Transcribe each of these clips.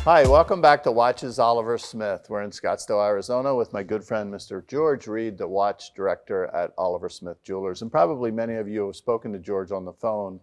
Hi, welcome back to Watches Oliver Smith. We're in Scottsdale, Arizona with my good friend, Mr. George Reed, the watch director at Oliver Smith Jewelers. And probably many of you have spoken to George on the phone.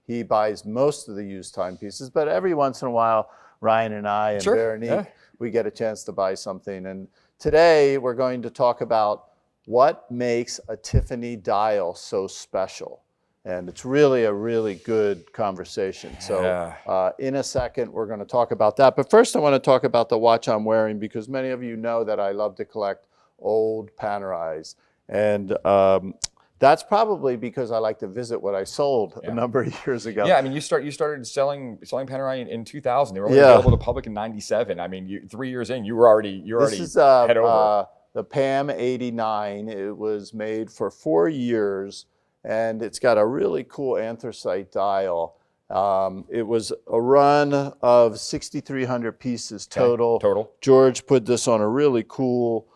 He buys most of the used timepieces, but every once in a while, Ryan and I and Veronique, we get a chance to buy something. And today we're going to talk about what makes a Tiffany dial so special. And it's really a really good conversation. So in a second, we're going to talk about that. But first, I want to talk about the watch I'm wearing because many of you know that I love to collect old Panerais. And that's probably because I like to visit what I sold a number of years ago. Yeah, I mean, you started selling Panerai in 2000. They were only available to the public in '97. I mean, 3 years in, you were already This is head over. The PAM 89. It was made for 4 years. And it's got a really cool anthracite dial. It was a run of 6,300 pieces total. George put this on a really cool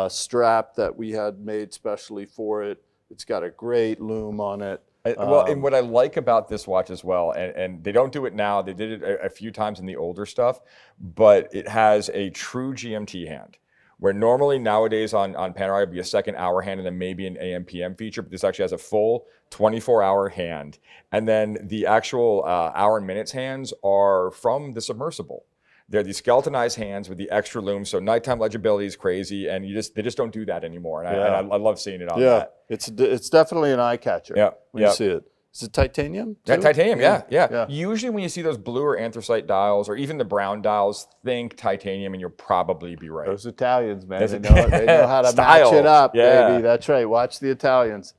strap that we had made specially for it. It's got a great lume on it. Well, and what I like about this watch as well, and they don't do it now, they did it a few times in the older stuff, but it has a true GMT hand. Where normally nowadays on Panerai would be a second hour hand and then maybe an AM PM feature, but this actually has a full 24-hour hand. And then the actual hour and minutes hands are from the submersible. They're these skeletonized hands with the extra lume, so nighttime legibility is crazy, and they just don't do that anymore. And I love seeing it on that. It's definitely an eye catcher when you see it. Is it titanium? Yeah, titanium, yeah. Usually when you see those blue or anthracite dials or even the brown dials, think titanium and you'll probably be right. Those Italians, man, they know how to match it up, baby. That's right. Watch the Italians.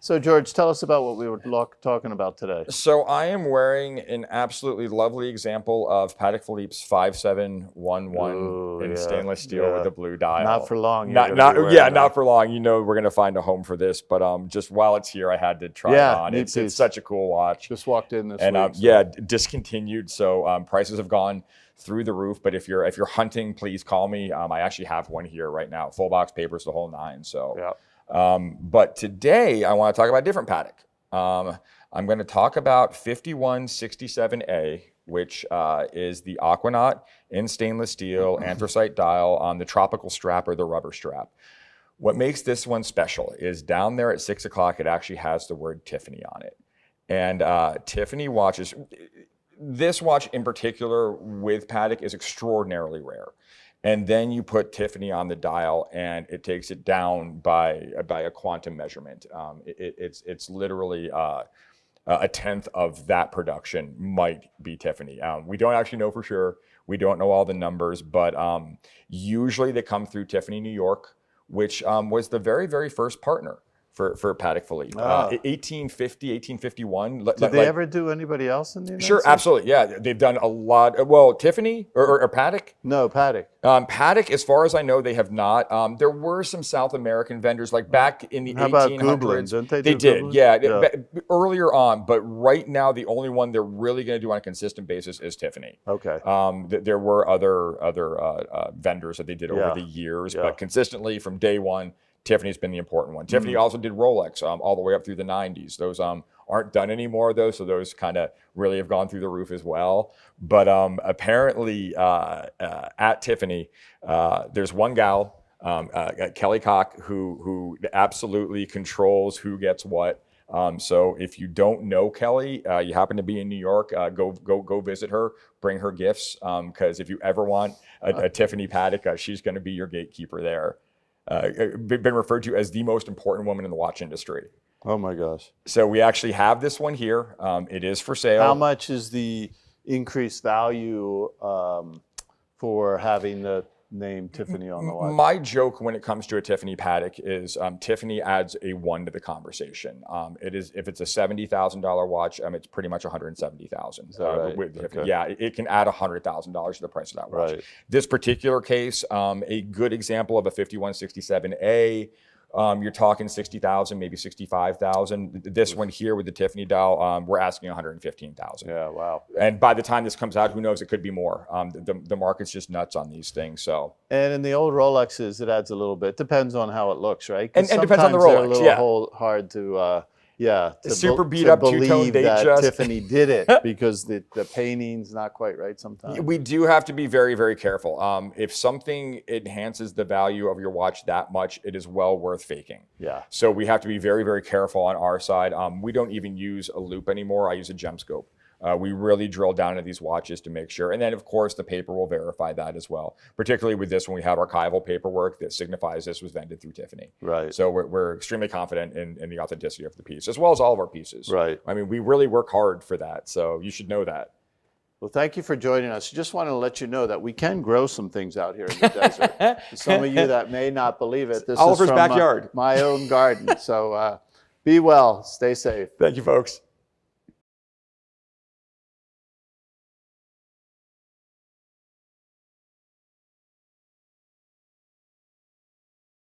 So, George, tell us about what we were talking about today. So I am wearing an absolutely lovely example of Patek Philippe's 5711 in stainless steel with the blue dial. Not for long. Not for long. You know we're going to find a home for this, but just while it's here, I had to try it on. It's such a cool watch. Just walked in this week. Discontinued. So prices have gone through the roof. But if you're hunting, please call me. I actually have one here right now. Full box papers, the whole nine. So. But today I want to talk about a different Patek. I'm going to talk about 5167A, which is the Aquanaut in stainless steel anthracite dial on the tropical strap or the rubber strap. What makes this one special is down there at 6 o'clock, it actually has the word Tiffany on it. And Tiffany watches, this watch in particular with Patek is extraordinarily rare. And then you put Tiffany on the dial, and it takes it down by a quantum measurement. It's literally a tenth of that production might be Tiffany. We don't actually know for sure. We don't know all the numbers, but usually they come through Tiffany New York, which was the very, very first partner for Patek Philippe. 1850, 1851. Did they ever do anybody else in the United States? Sure, absolutely. Yeah, they've done a lot. Well, Tiffany or Patek? No, Patek. Patek, as far as I know, they have not. There were some South American vendors, like back in the 1800s. How about Gubelin? Didn't they do did, earlier on. But right now, the only one they're really going to do on a consistent basis is Tiffany. Okay. There were other vendors that they did over the years, but consistently from day one, Tiffany's been the important one. Tiffany also did Rolex all the way up through the 90s. Those aren't done anymore, though, so those kind of really have gone through the roof as well. But apparently at Tiffany, there's one gal, Kelly Koch, who absolutely controls who gets what. So if you don't know Kelly, you happen to be in New York, go visit her, bring her gifts, because if you ever want a Tiffany Patek, she's going to be your gatekeeper there. Been referred to as the most important woman in the watch industry. Oh my gosh. So we actually have this one here. It is for sale. How much is the increased value for having the name Tiffany on the watch? My joke when it comes to a Tiffany Patek is Tiffany adds a 1 to the conversation. It is, if it's a $70,000 watch, it's pretty much $170,000. Right? Yeah, it can add $100,000 to the price of that watch. Right. This particular case, a good example of a 5167A. You're talking 60,000, maybe 65,000. This one here with the Tiffany dial, we're asking 115,000. Yeah, wow. And by the time this comes out, who knows? It could be more. The market's just nuts on these things. So. And in the old Rolexes, it adds a little bit. Depends on how it looks, right? And depends on the Rolex. They're a little hard to Yeah, super beat up two-tone believe date that just. Tiffany did it because the painting's not quite right sometimes. We do have to be very, very careful. If something enhances the value of your watch that much, it is well worth faking. Yeah. So we have to be very, very careful on our side. We don't even use a loop anymore. I use a gem scope. We really drill down into these watches to make sure. And then, of course, the paper will verify that as well. Particularly with this one, we have archival paperwork that signifies this was vended through Tiffany. Right. So we're extremely confident in the authenticity of the piece, as well as all of our pieces. Right. I mean, we really work hard for that. So you should know that. Well, thank you for joining us. Just want to let you know that we can grow some things out here in the desert. Some of you that may not believe it, this Oliver's is from backyard. my own garden. So be well, stay safe. Thank you, folks.